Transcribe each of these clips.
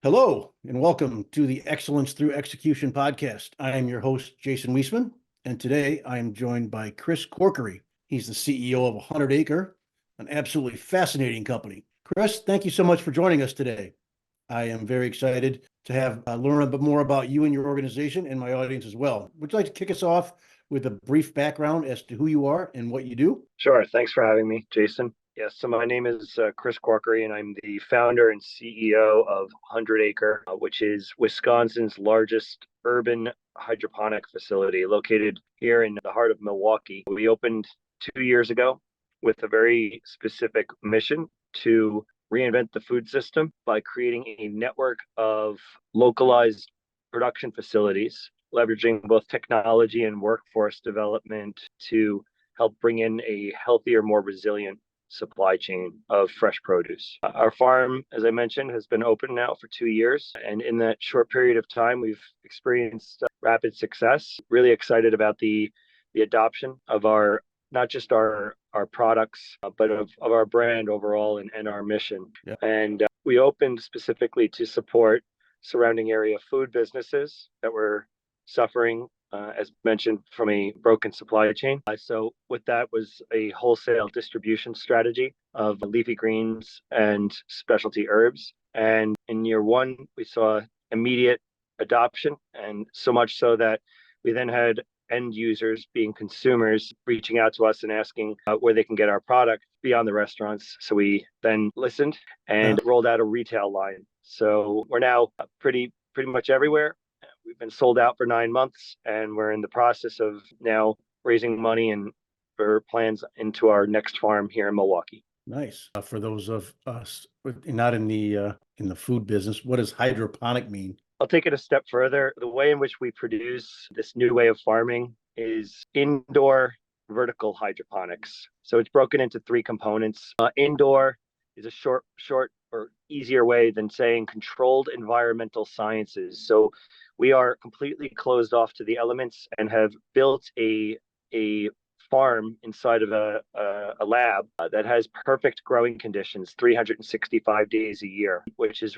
Hello, and welcome to the Excellence Through Execution podcast. I am your host, Jason Weseman, and today I am joined by Chris Corkery. He's the CEO of Hundred Acre, an absolutely fascinating company. Chris, thank you so much for joining us today. I am very excited to have learn a bit more about you and your organization and my audience as well. Would you like to kick us off with a brief background as to who you are and what you do? Sure. Thanks for having me, Jason. Yes, so my name is Chris Corkery, and I'm the founder and CEO of Hundred Acre, which is Wisconsin's largest urban hydroponic facility located here in the heart of Milwaukee. We opened 2 years ago with a very specific mission to reinvent the food system by creating a network of localized production facilities, leveraging both technology and workforce development to help bring in a healthier, more resilient supply chain of fresh produce. Our farm, as I mentioned, has been open now for 2 years. And in that short period of time, we've experienced rapid success. Really excited about the adoption of our not just our products, but of our brand overall and our mission. Yeah. And we opened specifically to support surrounding area food businesses that were suffering, as mentioned, from a broken supply chain. So with that was a wholesale distribution strategy of leafy greens and specialty herbs. And in year one, we saw immediate adoption, and so much so that we then had end users, being consumers, reaching out to us and asking where they can get our product beyond the restaurants. So we then listened and rolled out a retail line. So we're now pretty much everywhere. We've been sold out for 9 months, and we're in the process of now raising money and for plans into our next farm here in Milwaukee. Nice. For those of us not in the food business, what does hydroponic mean? I'll take it a step further. The way in which we produce this new way of farming is indoor vertical hydroponics. So it's broken into three components. Indoor is a short or easier way than saying controlled environmental sciences. So we are completely closed off to the elements and have built a farm inside of a lab that has perfect growing conditions 365 days a year, which is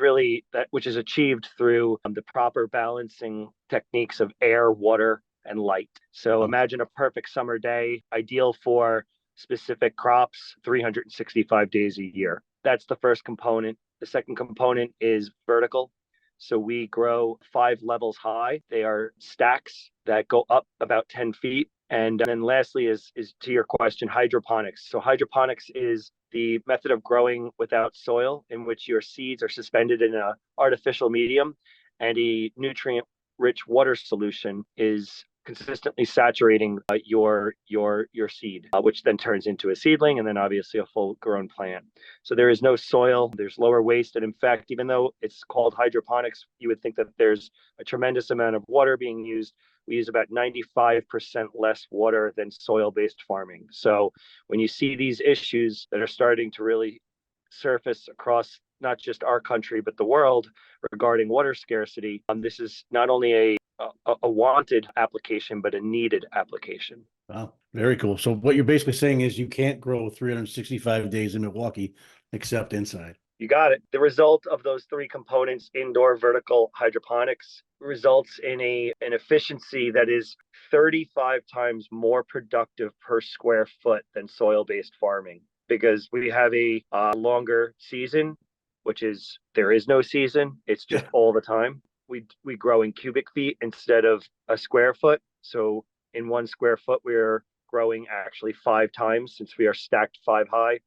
achieved through the proper balancing techniques of air, water, and light. So imagine a perfect summer day, ideal for specific crops 365 days a year. That's the first component. The second component is vertical. So we grow 5 levels high. They are stacks that go up about 10 feet. And then lastly is to your question, hydroponics. So hydroponics is the method of growing without soil, in which your seeds are suspended in an artificial medium, and a nutrient-rich water solution is consistently saturating your seed, which then turns into a seedling and then obviously a full-grown plant. So there is no soil, there's lower waste, and in fact, even though it's called hydroponics, you would think that there's a tremendous amount of water being used. We use about 95% less water than soil-based farming. So when you see these issues that are starting to really surface across not just our country, but the world regarding water scarcity, this is not only a wanted application, but a needed application. Wow, very cool. So what you're basically saying is you can't grow 365 days in Milwaukee except inside. You got it. The result of those three components, indoor vertical hydroponics, results in an efficiency that is 35 times more productive per square foot than soil-based farming, because we have a longer season, which is there is no season. It's just all the time. We grow in cubic feet instead of a square foot. So in 1 square foot, we're growing actually 5 times, since we are stacked 5 high.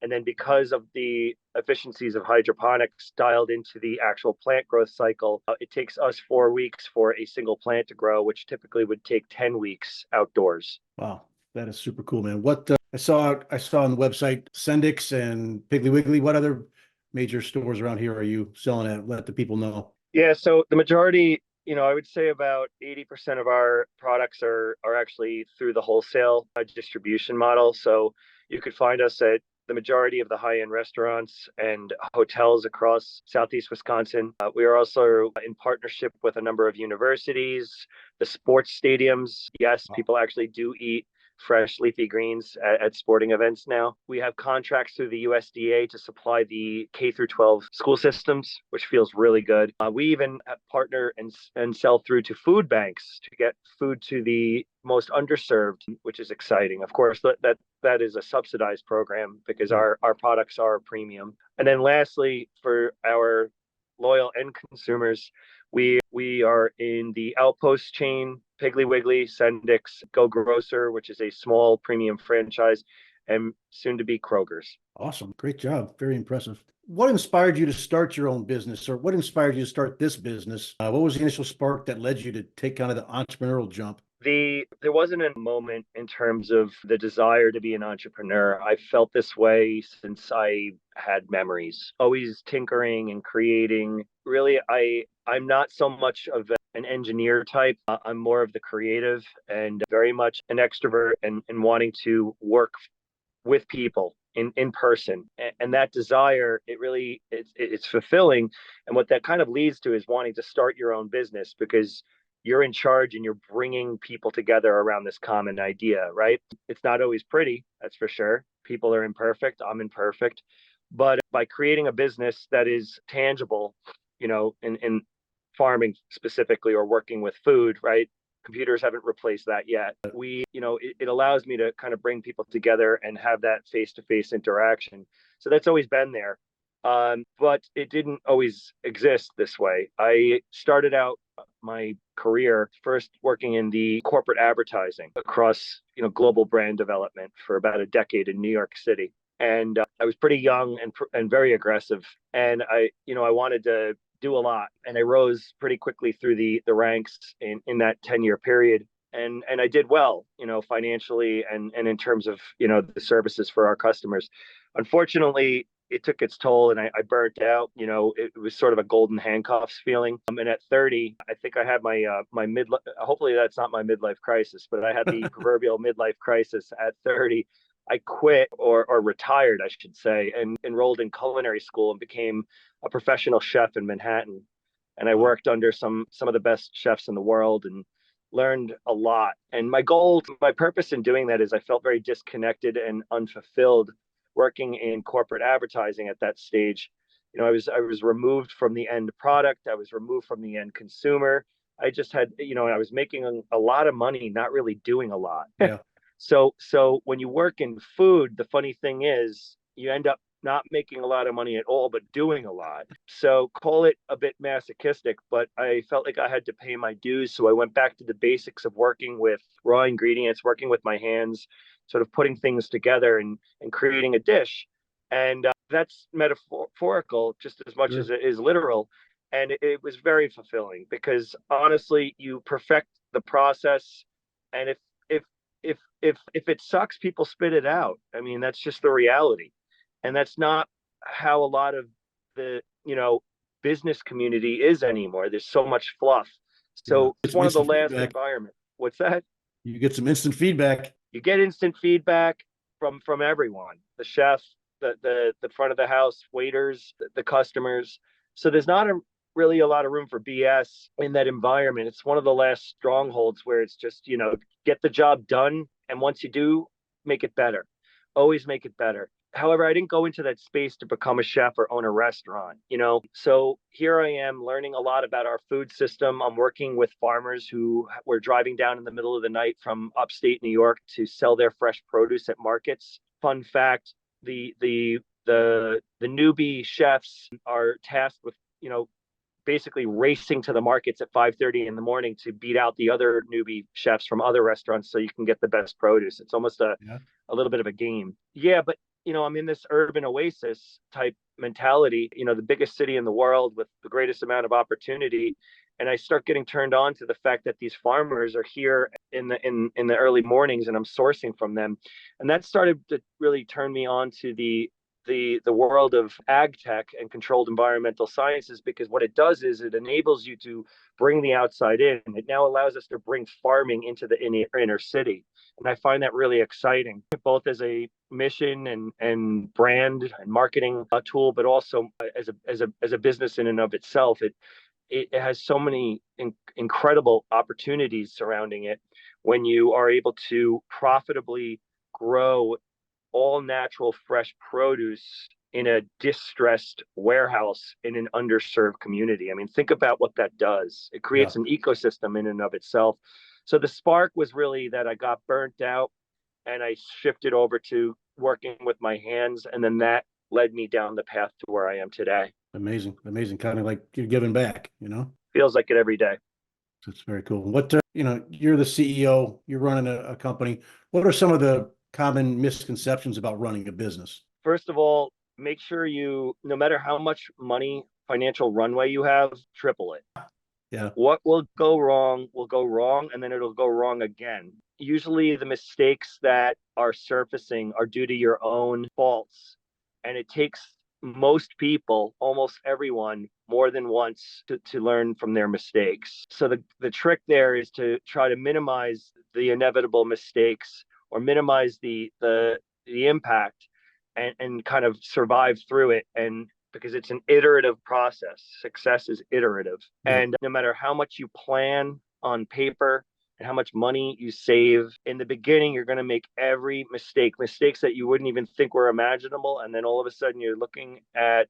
And then because of the efficiencies of hydroponics dialed into the actual plant growth cycle, it takes us 4 weeks for a single plant to grow, which typically would take 10 weeks outdoors. Wow, that is super cool, man. What I saw on the website, Sendix and Piggly Wiggly. What other major stores around here are you selling at? Let the people know. Yeah, so the majority, I would say about 80% of our products are actually through the wholesale distribution model. So you could find us at the majority of the high-end restaurants and hotels across Southeast Wisconsin. We are also in partnership with a number of universities, the sports stadiums. Yes, people actually do eat fresh leafy greens at sporting events now. We have contracts through the USDA to supply the K through 12 school systems, which feels really good. We even partner and sell through to food banks to get food to the most underserved, which is exciting. Of course, that is a subsidized program because our products are premium. And then lastly, for our loyal end consumers, we are in the Outpost chain, Piggly Wiggly, Sendix, Go Grocer, which is a small premium franchise, and soon to be Kroger's. Awesome. Great job. Very impressive. What inspired you to start your own business, or what inspired you to start this business? What was the initial spark that led you to take kind of the entrepreneurial jump? There wasn't a moment in terms of the desire to be an entrepreneur. I felt this way since I had memories, always tinkering and creating. Really, I'm not so much of an engineer type. I'm more of the creative and very much an extrovert and wanting to work with people in person. And that desire, it's fulfilling. And what that kind of leads to is wanting to start your own business because you're in charge and you're bringing people together around this common idea, right? It's not always pretty, that's for sure. People are imperfect. I'm imperfect. But by creating a business that is tangible, in farming specifically or working with food, right? Computers haven't replaced that yet. It allows me to kind of bring people together and have that face-to-face interaction. So that's always been there. But it didn't always exist this way. I started out my career first working in the corporate advertising across, global brand development for about a decade in New York City. And I was pretty young and very aggressive. And I wanted to do a lot. And I rose pretty quickly through the ranks in that 10-year period. And I did well, financially and in terms of, the services for our customers. Unfortunately, it took its toll and I burnt out. It was sort of a golden handcuffs feeling. And at 30, I think I had my midlife. Hopefully that's not my midlife crisis, but I had the proverbial midlife crisis at 30. I quit or retired, I should say, and enrolled in culinary school and became a professional chef in Manhattan. And I worked under some of the best chefs in the world and learned a lot. And my purpose in doing that is I felt very disconnected and unfulfilled working in corporate advertising at that stage. I was removed from the end product. I was removed from the end consumer. I just had, I was making a lot of money, not really doing a lot. Yeah. So when you work in food, the funny thing is you end up not making a lot of money at all, but doing a lot. So call it a bit masochistic, but I felt like I had to pay my dues. So I went back to the basics of working with raw ingredients, working with my hands, sort of putting things together and creating a dish. And that's metaphorical just as much as it is literal. And it was very fulfilling because honestly, you perfect the process. And if it sucks, people spit it out. I mean, that's just the reality. And that's not how a lot of the, business community is anymore. There's so much fluff. So it's one of the last environments. What's that? You get some instant feedback. You get instant feedback from everyone, the chef, the front of the house waiters, the customers. So there's not really a lot of room for BS in that environment. It's one of the last strongholds where it's just, get the job done. And once you do, make it better. Always make it better. However, I didn't go into that space to become a chef or own a restaurant, So here I am learning a lot about our food system. I'm working with farmers who were driving down in the middle of the night from upstate New York to sell their fresh produce at markets. Fun fact, the newbie chefs are tasked with, basically racing to the markets at 5:30 in the morning to beat out the other newbie chefs from other restaurants so you can get the best produce. It's almost a little bit of a game. Yeah, but I'm in this urban oasis type mentality, the biggest city in the world with the greatest amount of opportunity. And I start getting turned on to the fact that these farmers are here in the early mornings and I'm sourcing from them. And that started to really turn me on to the world of ag tech and controlled environmental sciences, because what it does is it enables you to bring the outside in. It now allows us to bring farming into the inner city. And I find that really exciting, both as a mission and brand and marketing tool, but also as a business in and of itself. It has so many incredible opportunities surrounding it, when you are able to profitably grow all natural fresh produce in a distressed warehouse in an underserved community. I mean, think about what that does. It creates an ecosystem in and of itself. So the spark was really that I got burnt out and I shifted over to working with my hands. And then that led me down the path to where I am today. Amazing, amazing. Kind of like you're giving back, Feels like it every day. That's very cool. What, you're the CEO, you're running a company. What are some of the common misconceptions about running a business? First of all, make sure no matter how much money, financial runway you have, triple it. Yeah. What will go wrong, and then it'll go wrong again. Usually the mistakes that are surfacing are due to your own faults. And it takes most people, almost everyone, more than once to learn from their mistakes. So the trick there is to try to minimize the inevitable mistakes or minimize the impact and kind of survive through it. And because it's an iterative process, success is iterative. Yep. And no matter how much you plan on paper and how much money you save in the beginning, you're going to make every mistakes that you wouldn't even think were imaginable. And then all of a sudden you're looking at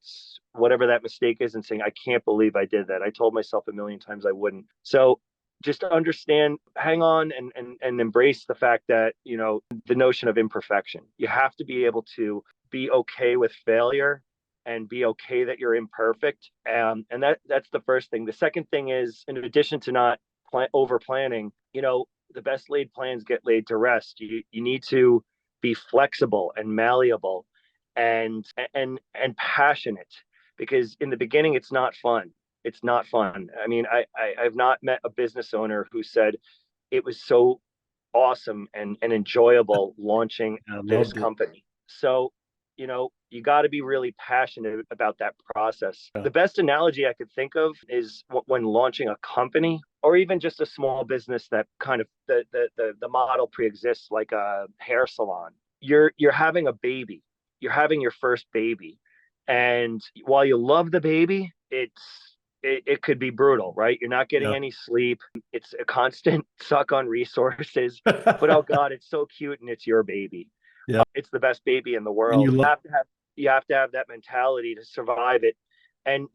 whatever that mistake is and saying, I can't believe I did that. I told myself a million times I wouldn't. So just understand, hang on and embrace the fact that, the notion of imperfection. You have to be able to be okay with failure and be okay that you're imperfect. And that's the first thing. The second thing is, in addition to not over planning, the best laid plans get laid to rest. You need to be flexible and malleable and passionate, because in the beginning it's not fun. It's not fun. I mean, I've not met a business owner who said it was so awesome and enjoyable launching this company. So, you got to be really passionate about that process. The best analogy I could think of is when launching a company or even just a small business that kind of the model pre-exists, like a hair salon. You're having a baby. You're having your first baby. And while you love the baby, it could be brutal, right? You're not getting any sleep. It's a constant suck on resources, but oh God, it's so cute and it's your baby. Yeah. It's the best baby in the world. You have to have that mentality to survive it. And,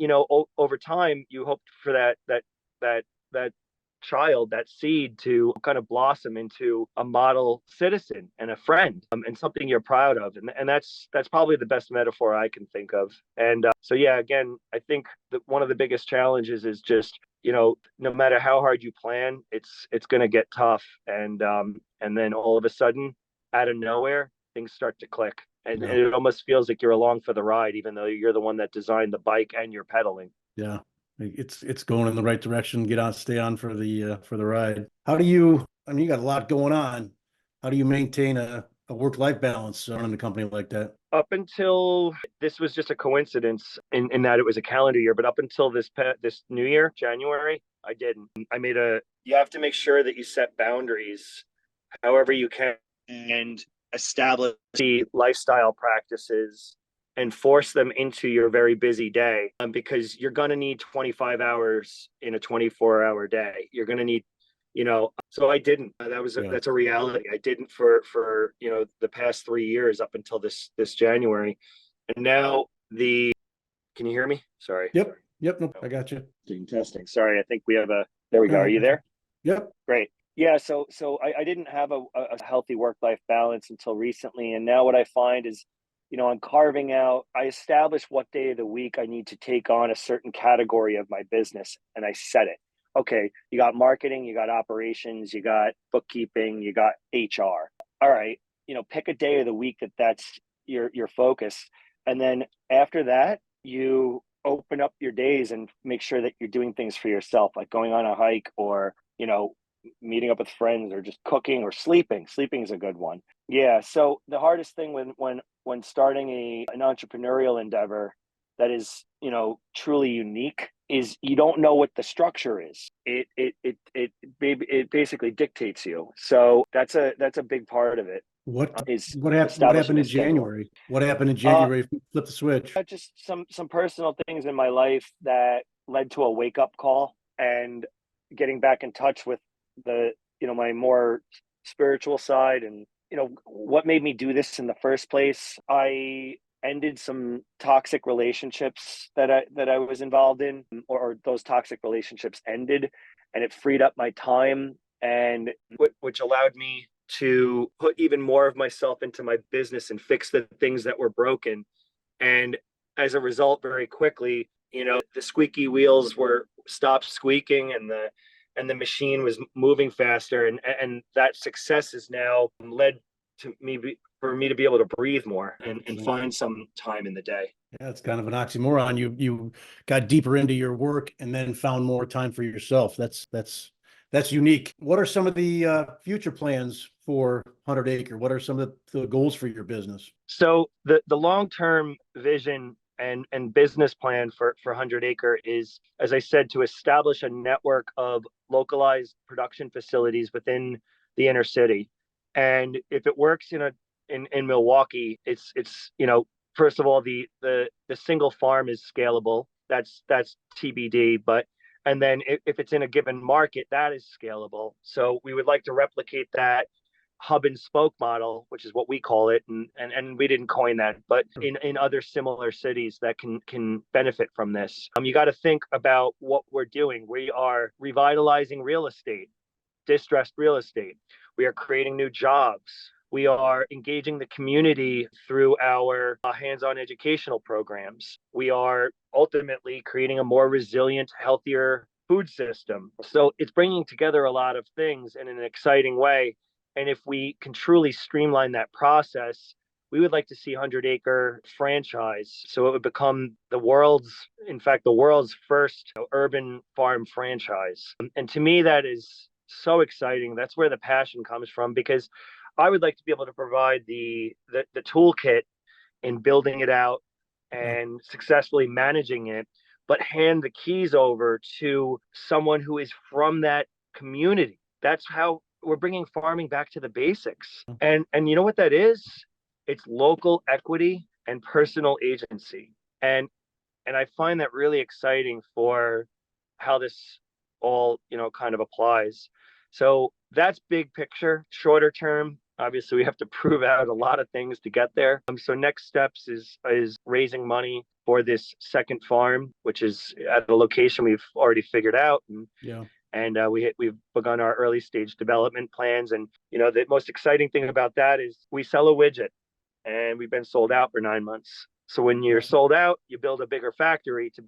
over time, you hope for that child, that seed, to kind of blossom into a model citizen and a friend, and something you're proud of. And that's probably the best metaphor I can think of. And so, yeah, again, I think that one of the biggest challenges is just, no matter how hard you plan, it's going to get tough. And then all of a sudden, out of nowhere, things start to click. And it almost feels like you're along for the ride, even though you're the one that designed the bike and you're pedaling. Yeah. It's going in the right direction. Stay on for the ride. How do you, you got a lot going on. How do you maintain a work-life balance running a company like that? Up until this was just a coincidence in that it was a calendar year, but up until this new year, January, I didn't. You have to make sure that you set boundaries however you can and establish the lifestyle practices and force them into your very busy day, because you're going to need 25 hours in a 24-hour day. You're going to need, so I didn't. That's a reality. I didn't for the past 3 years up until this January. And now can you hear me? Sorry. Yep. Nope. I got you. Testing. Sorry. I think we have there we go. Are you there? Yep. Great. Yeah, so I didn't have a healthy work-life balance until recently. And now what I find is, I establish what day of the week I need to take on a certain category of my business, and I set it. Okay, you got marketing, you got operations, you got bookkeeping, you got HR. All right, pick a day of the week that's your focus. And then after that, you open up your days and make sure that you're doing things for yourself, like going on a hike or, meeting up with friends or just cooking or sleeping. Sleeping is a good one. Yeah. So the hardest thing when starting an entrepreneurial endeavor that is, truly unique is you don't know what the structure is. It basically dictates you. So that's a big part of it. What happened in January? What happened in January? Flip the switch. Just some personal things in my life that led to a wake up call and getting back in touch with the my more spiritual side and, what made me do this in the first place. I ended some toxic relationships that I was involved in, or those toxic relationships ended, and it freed up my time, and which allowed me to put even more of myself into my business and fix the things that were broken. And as a result, very quickly, the squeaky wheels were stopped squeaking, and the machine was moving faster, and that success has now led to me for me to be able to breathe more and find some time in the day. Yeah, it's kind of an oxymoron. You got deeper into your work and then found more time for yourself. That's unique. What are some of the future plans for 100 Acre? What are some of the goals for your business? So the long-term vision and business plan for 100 Acre is, as I said, to establish a network of localized production facilities within the inner city. And if it works in Milwaukee, it's first of all, the single farm is scalable. That's TBD. But and then if it's in a given market, that is scalable. So we would like to replicate that hub and spoke model, which is what we call it, and we didn't coin that, but in other similar cities that can benefit from this. You got to think about what we're doing. We are revitalizing real estate, distressed real estate. We are creating new jobs. We are engaging the community through our hands-on educational programs. We are ultimately creating a more resilient, healthier food system. So it's bringing together a lot of things in an exciting way. And if we can truly streamline that process, we would like to see 100 Acre franchise. So it would become the world's first urban farm franchise. And to me, that is so exciting. That's where the passion comes from, because I would like to be able to provide the toolkit in building it out and successfully managing it, but hand the keys over to someone who is from that community. That's how we're bringing farming back to the basics. And you know what that is? It's local equity and personal agency. And I find that really exciting for how this all, kind of applies. So that's big picture. Shorter term, obviously we have to prove out a lot of things to get there. So next steps is raising money for this second farm, which is at a location we've already figured out. And we've begun our early stage development plans. And the most exciting thing about that is we sell a widget, and we've been sold out for 9 months. So when you're sold out, you build a bigger factory to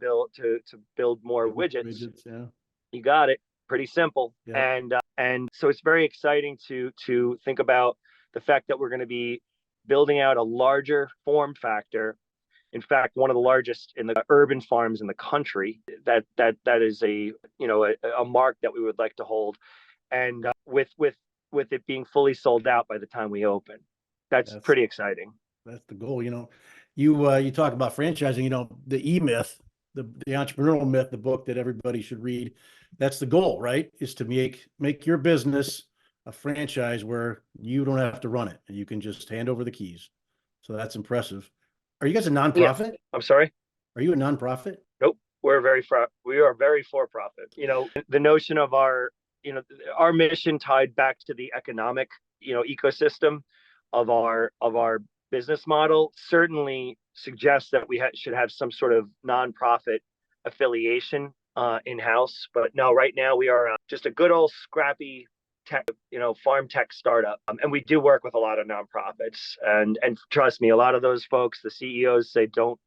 build more widgets. Yeah. You got it. Pretty simple. Yeah. And so it's very exciting to think about the fact that we're going to be building out a larger form factor. In fact, one of the largest in the urban farms in the country. That is a mark that we would like to hold, and with it being fully sold out by the time we open. That's pretty exciting. That's the goal. You talk about franchising. The myth, the entrepreneurial myth, the book that everybody should read. That's the goal, right? Is to make your business a franchise where you don't have to run it and you can just hand over the keys. So that's impressive. Are you guys a nonprofit? Yeah. I'm sorry? Are you a nonprofit? Nope. We are very for profit. The notion of our mission tied back to the economic, ecosystem of our business model certainly suggests that we should have some sort of nonprofit affiliation in-house. But no, right now we are just a good old scrappy tech, farm tech startup. And we do work with a lot of nonprofits, and trust me, a lot of those folks, the CEOs, say, don't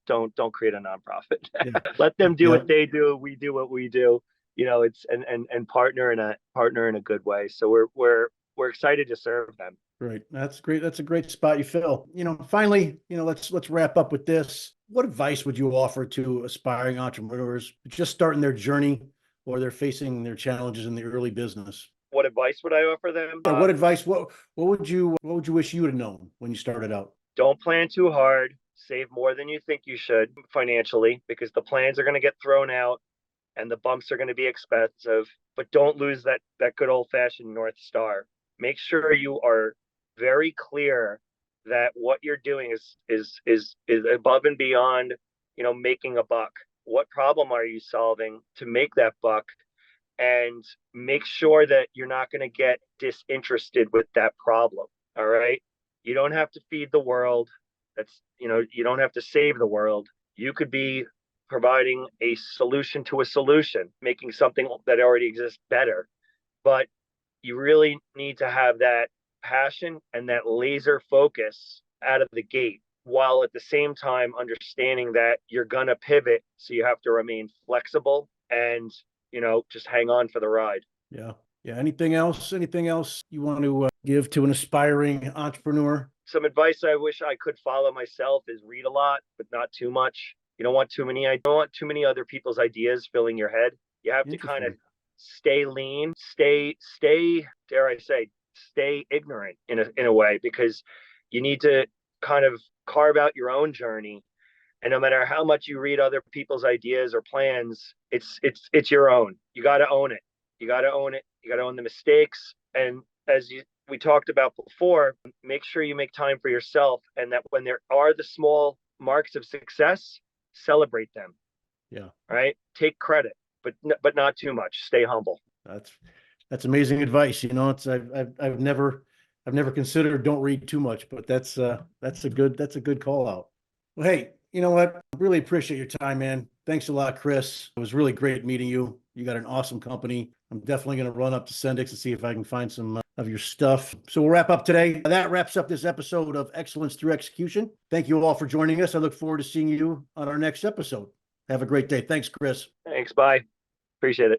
create a nonprofit. Yeah. Let them do what they do. We do what we do. It's and partner in a good way. So we're excited to serve them. Great. That's great. That's a great spot you fill. Finally, let's wrap up with this. What advice would you offer to aspiring entrepreneurs just starting their journey, or they're facing their challenges in the early business? What advice would I offer them? Yeah, what advice? What would you wish you would have known when you started out? Don't plan too hard. Save more than you think you should financially, because the plans are going to get thrown out and the bumps are going to be expensive. But don't lose that good old fashioned North Star. Make sure you are very clear that what you're doing is above and beyond, making a buck. What problem are you solving to make that buck? and make sure that you're not going to get disinterested with that problem. All right. You don't have to feed the world. You don't have to save the world. You could be providing a solution to a solution, making something that already exists better. But you really need to have that passion and that laser focus out of the gate, while at the same time understanding that you're going to pivot. So you have to remain flexible and, just hang on for the ride. Yeah. Yeah. Anything else you want to give to an aspiring entrepreneur? Some advice I wish I could follow myself is read a lot, but not too much. You don't want too many other people's ideas filling your head. You have to kind of stay lean, dare I say, stay ignorant in a way, because you need to kind of carve out your own journey. And no matter how much you read other people's ideas or plans, it's your own. You got to own it. You got to own it. You got to own the mistakes. And as we talked about before, make sure you make time for yourself, and that when there are the small marks of success, celebrate them. Yeah. Right. Take credit, but not too much. Stay humble. That's amazing advice. I've never considered don't read too much, but that's a good call out. Well, hey, you know what? I really appreciate your time, man. Thanks a lot, Chris. It was really great meeting you. You got an awesome company. I'm definitely going to run up to Sendix and see if I can find some of your stuff. So we'll wrap up today. That wraps up this episode of Excellence Through Execution. Thank you all for joining us. I look forward to seeing you on our next episode. Have a great day. Thanks, Chris. Thanks. Bye. Appreciate it.